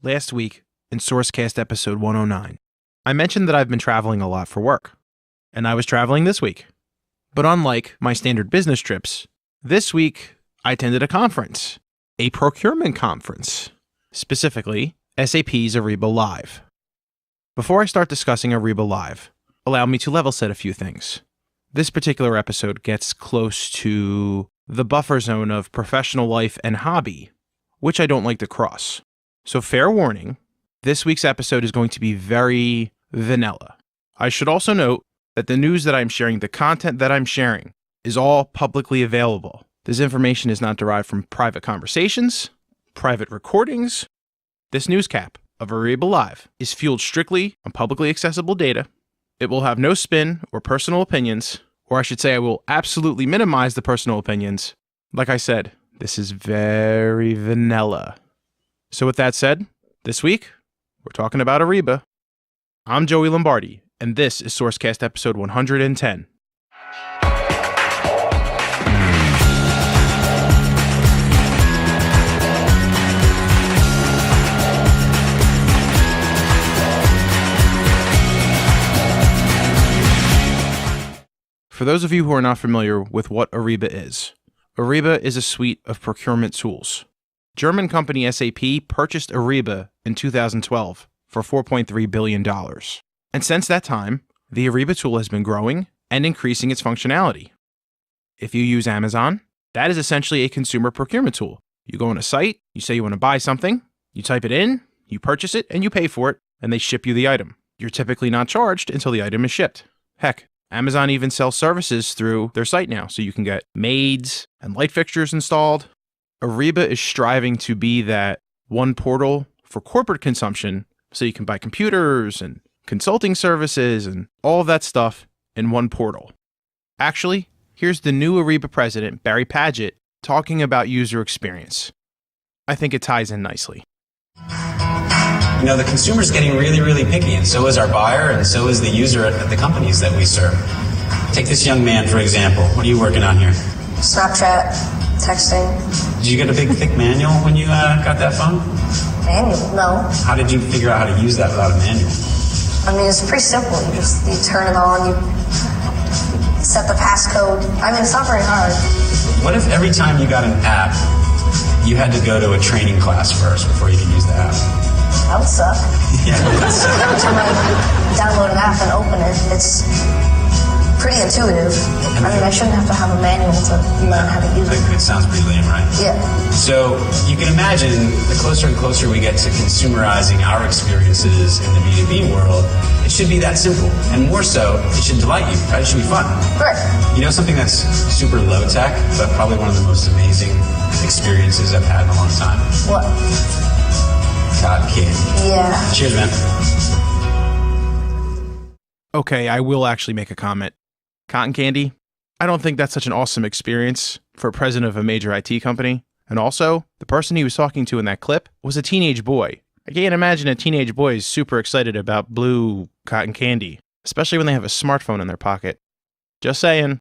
Last week, in SourceCast episode 109, I mentioned that I've been traveling a lot for work, and I was traveling this week. But unlike my standard business trips, this week I attended a conference, a procurement conference, specifically SAP's Ariba Live. Before I start discussing Ariba Live, allow me to level set a few things. This particular episode gets close to the buffer zone of professional life and hobby, which I don't like to cross. So fair warning, this week's episode is going to be very vanilla. I should also note that the news that I'm sharing, the content that I'm sharing, is all publicly available. This information is not derived from private conversations, private recordings. This news cap of Ariba Live is fueled strictly on publicly accessible data. It will have no spin or personal opinions, or I should say I will absolutely minimize the personal opinions. Like I said, this is very vanilla. So with that said, this week, we're talking about Ariba. I'm Joey Lombardi, and this is SourceCast episode 110. For those of you who are not familiar with what Ariba is a suite of procurement tools. German company SAP purchased Ariba in 2012 for $4.3 billion. And since that time, the Ariba tool has been growing and increasing its functionality. If you use Amazon, that is essentially a consumer procurement tool. You go on a site, you say you want to buy something, you type it in, you purchase it, and you pay for it, and they ship you the item. You're typically not charged until the item is shipped. Heck, Amazon even sells services through their site now, so you can get maids and light fixtures installed. Ariba is striving to be that one portal for corporate consumption, so you can buy computers and consulting services and all of that stuff in one portal. Actually, here's the new Ariba president, Barry Paget, talking about user experience. I think it ties in nicely. You know, the consumer's getting really, really picky, and so is our buyer, and so is the user at the companies that we serve. Take this young man, for example. What are you working on here? Snapchat, texting. Did you get a big, thick manual when you got that phone? Manual? No. How did you figure out how to use that without a manual? I mean, it's pretty simple. You turn it on, you set the passcode. I mean, it's not very hard. What if every time you got an app, you had to go to a training class first before you could use the app? That would suck. Yeah, it would suck. Every time I download an app and open it, it's pretty intuitive. I mean, I shouldn't have to have a manual to learn how to use it. It sounds pretty lame, right? Yeah. So you can imagine the closer and closer we get to consumerizing our experiences in the B2B world, it should be that simple. And more so, it should delight you, right? It should be fun. Right. You know something that's super low tech, but probably one of the most amazing experiences I've had in a long time? What? Cotton candy. Yeah. Cheers, man. Okay, I will actually make a comment. Cotton candy? I don't think that's such an awesome experience for a president of a major IT company. And also, the person he was talking to in that clip was a teenage boy. I can't imagine a teenage boy is super excited about blue cotton candy, especially when they have a smartphone in their pocket. Just saying.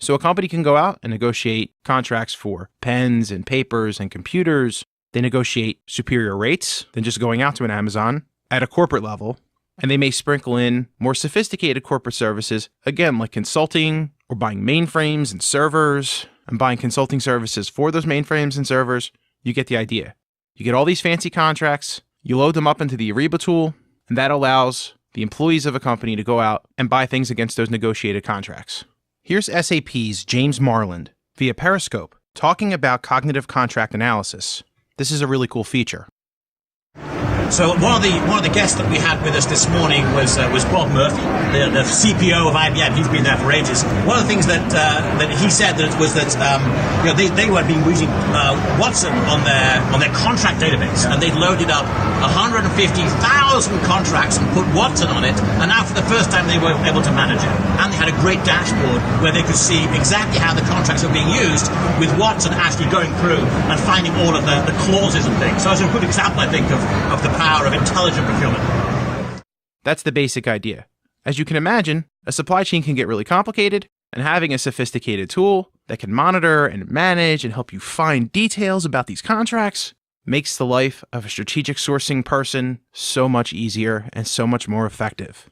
So a company can go out and negotiate contracts for pens and papers and computers. They negotiate superior rates than just going out to an Amazon at a corporate level. And they may sprinkle in more sophisticated corporate services, again, like consulting or buying mainframes and servers and buying consulting services for those mainframes and servers. You get the idea. You get all these fancy contracts, you load them up into the Ariba tool, and that allows the employees of a company to go out and buy things against those negotiated contracts. Here's SAP's James Marland via Periscope talking about cognitive contract analysis. This is a really cool feature. So one of the guests that we had with us this morning was Bob Murphy, the CPO of IBM. He's been there for ages. One of the things that he said was that they were being using Watson on their contract database, and they'd loaded up 150,000 contracts and put Watson on it, and now for the first time they were able to manage it. And they had a great dashboard where they could see exactly how the contracts were being used, with Watson actually going through and finding all of the clauses and things. So it's a good example, I think, of the power of intelligent procurement. That's the basic idea. As you can imagine, a supply chain can get really complicated, And having a sophisticated tool that can monitor and manage and help you find details about these contracts makes the life of a strategic sourcing person so much easier and so much more effective.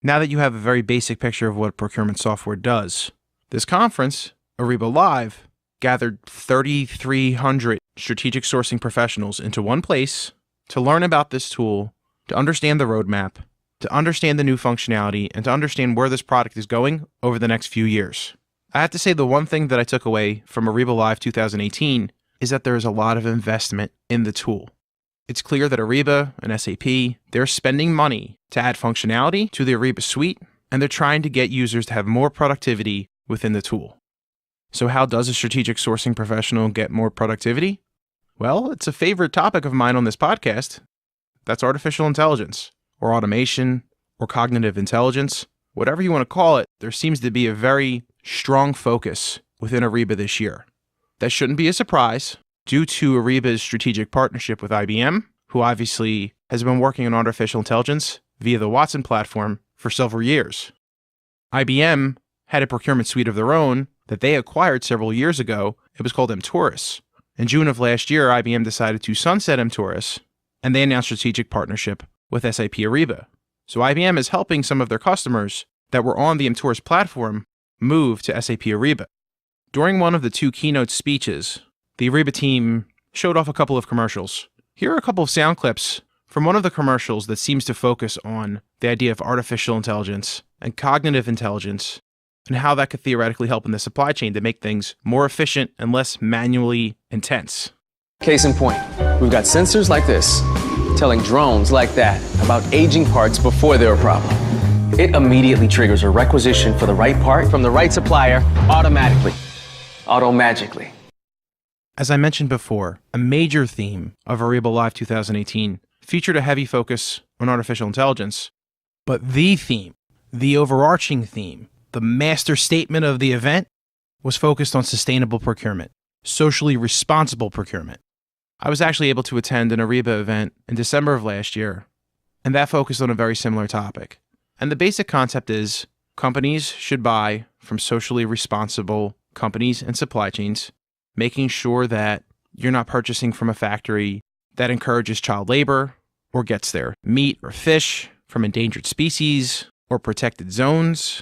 Now that you have a very basic picture of what procurement software does, this conference, Ariba Live, gathered 3,300 strategic sourcing professionals into one place to learn about this tool, to understand the roadmap, to understand the new functionality, and to understand where this product is going over the next few years. I have to say the one thing that I took away from Ariba Live 2018 is that there is a lot of investment in the tool. It's clear that Ariba and SAP, they're spending money to add functionality to the Ariba suite, and they're trying to get users to have more productivity within the tool. So how does a strategic sourcing professional get more productivity? Well, it's a favorite topic of mine on this podcast. That's artificial intelligence, or automation, or cognitive intelligence. Whatever you want to call it, there seems to be a very strong focus within Ariba this year. That shouldn't be a surprise, due to Ariba's strategic partnership with IBM, who obviously has been working on artificial intelligence via the Watson platform for several years. IBM had a procurement suite of their own that they acquired several years ago. It was called mTaurus. In June of last year, IBM decided to sunset mTaurus, and they announced strategic partnership with SAP Ariba. So IBM is helping some of their customers that were on the mTaurus platform move to SAP Ariba. During one of the two keynote speeches, the Ariba team showed off a couple of commercials. Here are a couple of sound clips from one of the commercials that seems to focus on the idea of artificial intelligence and cognitive intelligence and how that could theoretically help in the supply chain to make things more efficient and less manually intense. Case in point, we've got sensors like this telling drones like that about aging parts before they're a problem. It immediately triggers a requisition for the right part from the right supplier automatically, automagically. As I mentioned before, a major theme of Ariba Live 2018 featured a heavy focus on artificial intelligence, but the theme, the overarching theme, the master statement of the event was focused on sustainable procurement, socially responsible procurement. I was actually able to attend an Ariba event in December of last year, and that focused on a very similar topic. And the basic concept is companies should buy from socially responsible companies and supply chains, making sure that you're not purchasing from a factory that encourages child labor or gets their meat or fish from endangered species or protected zones.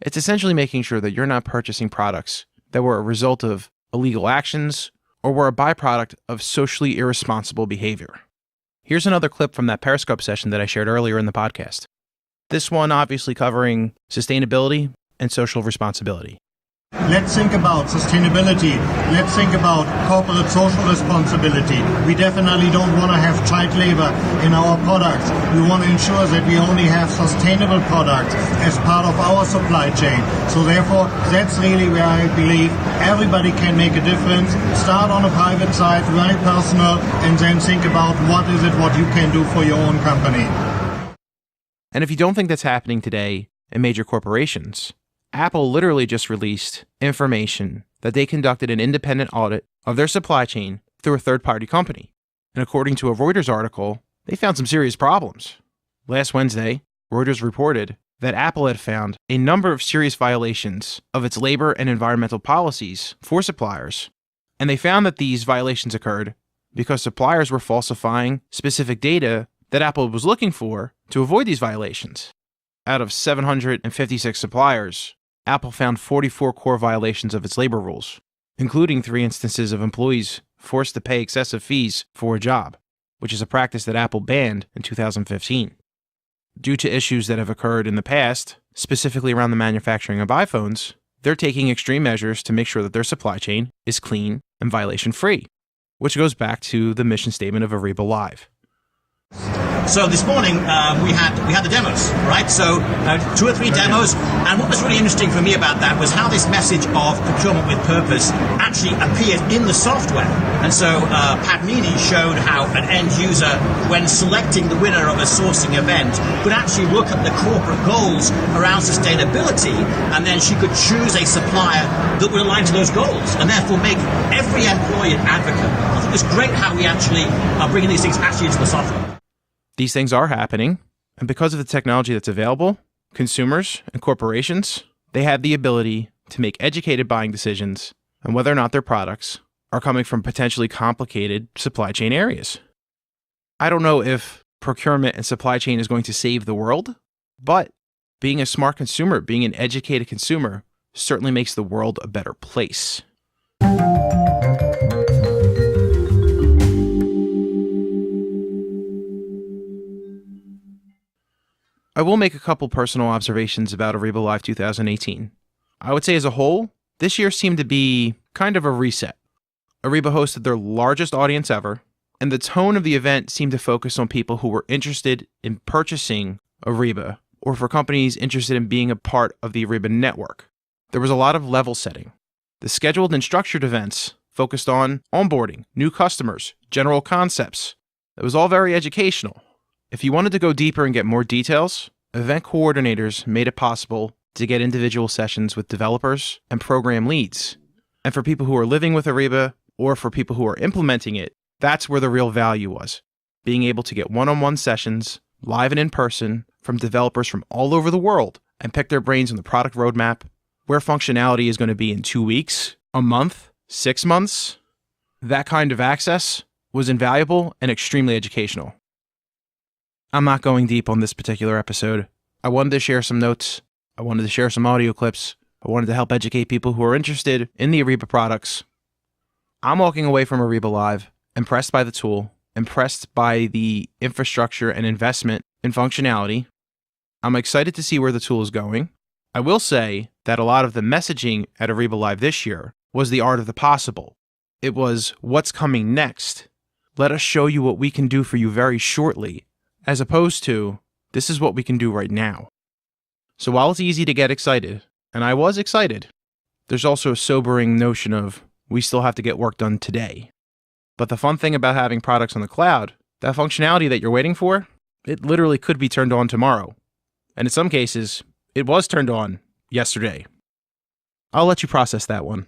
It's essentially making sure that you're not purchasing products that were a result of illegal actions or were a byproduct of socially irresponsible behavior. Here's another clip from that Periscope session that I shared earlier in the podcast. This one obviously covering sustainability and social responsibility. Let's think about sustainability. Let's think about corporate social responsibility. We definitely don't want to have child labor in our products. We want to ensure that we only have sustainable products as part of our supply chain. So therefore, that's really where I believe everybody can make a difference. Start on a private side, very personal, and then think about what you can do for your own company. And if you don't think that's happening today in major corporations, Apple literally just released information that they conducted an independent audit of their supply chain through a third-party company. And according to a Reuters article, they found some serious problems. Last Wednesday, Reuters reported that Apple had found a number of serious violations of its labor and environmental policies for suppliers. And they found that these violations occurred because suppliers were falsifying specific data that Apple was looking for to avoid these violations. Out of 756 suppliers, Apple found 44 core violations of its labor rules, including 3 instances of employees forced to pay excessive fees for a job, which is a practice that Apple banned in 2015. Due to issues that have occurred in the past, specifically around the manufacturing of iPhones, they're taking extreme measures to make sure that their supply chain is clean and violation-free, which goes back to the mission statement of Ariba Live. So this morning we had the demos, right? So 2 or 3 demos, and what was really interesting for me about that was how this message of procurement with purpose actually appeared in the software. And so Padmini showed how an end user, when selecting the winner of a sourcing event, could actually look at the corporate goals around sustainability, and then she could choose a supplier that would align to those goals, and therefore make every employee an advocate. I think it's great how we actually are bringing these things actually into the software. These things are happening, and because of the technology that's available, consumers and corporations, they have the ability to make educated buying decisions on whether or not their products are coming from potentially complicated supply chain areas. I don't know if procurement and supply chain is going to save the world, but being a smart consumer, being an educated consumer, certainly makes the world a better place. I will make a couple personal observations about Ariba Live 2018. I would say as a whole, this year seemed to be kind of a reset. Ariba hosted their largest audience ever, and the tone of the event seemed to focus on people who were interested in purchasing Ariba, or for companies interested in being a part of the Ariba network. There was a lot of level setting. The scheduled and structured events focused on onboarding, new customers, general concepts. It was all very educational. If you wanted to go deeper and get more details, event coordinators made it possible to get individual sessions with developers and program leads. And for people who are living with Ariba, or for people who are implementing it, that's where the real value was. Being able to get one-on-one sessions, live and in person, from developers from all over the world, and pick their brains on the product roadmap, where functionality is going to be in 2 weeks, a month, 6 months. That kind of access was invaluable and extremely educational. I'm not going deep on this particular episode. I wanted to share some notes. I wanted to share some audio clips. I wanted to help educate people who are interested in the Ariba products. I'm walking away from Ariba Live impressed by the tool, impressed by the infrastructure and investment in functionality. I'm excited to see where the tool is going. I will say that a lot of the messaging at Ariba Live this year was the art of the possible. It was what's coming next. Let us show you what we can do for you very shortly, as opposed to this is what we can do right now. So while it's easy to get excited, and I was excited, there's also a sobering notion of we still have to get work done today. But the fun thing about having products on the cloud, that functionality that you're waiting for, it literally could be turned on tomorrow. And in some cases, it was turned on yesterday. I'll let you process that one.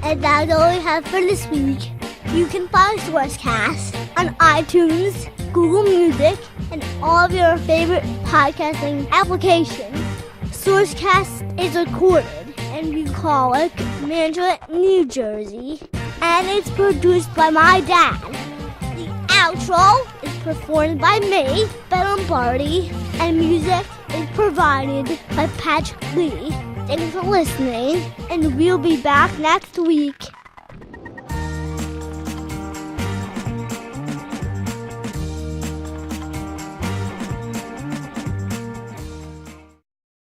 And that's all we have for this week. You can find SourceCast on iTunes, Google Music, and all of your favorite podcasting applications. SourceCast is recorded in bucolic, Mantua, New Jersey, and it's produced by my dad. The outro is performed by me, Ben Lombardi, and music is provided by Patrick Lee. Thanks for listening, and we'll be back next week.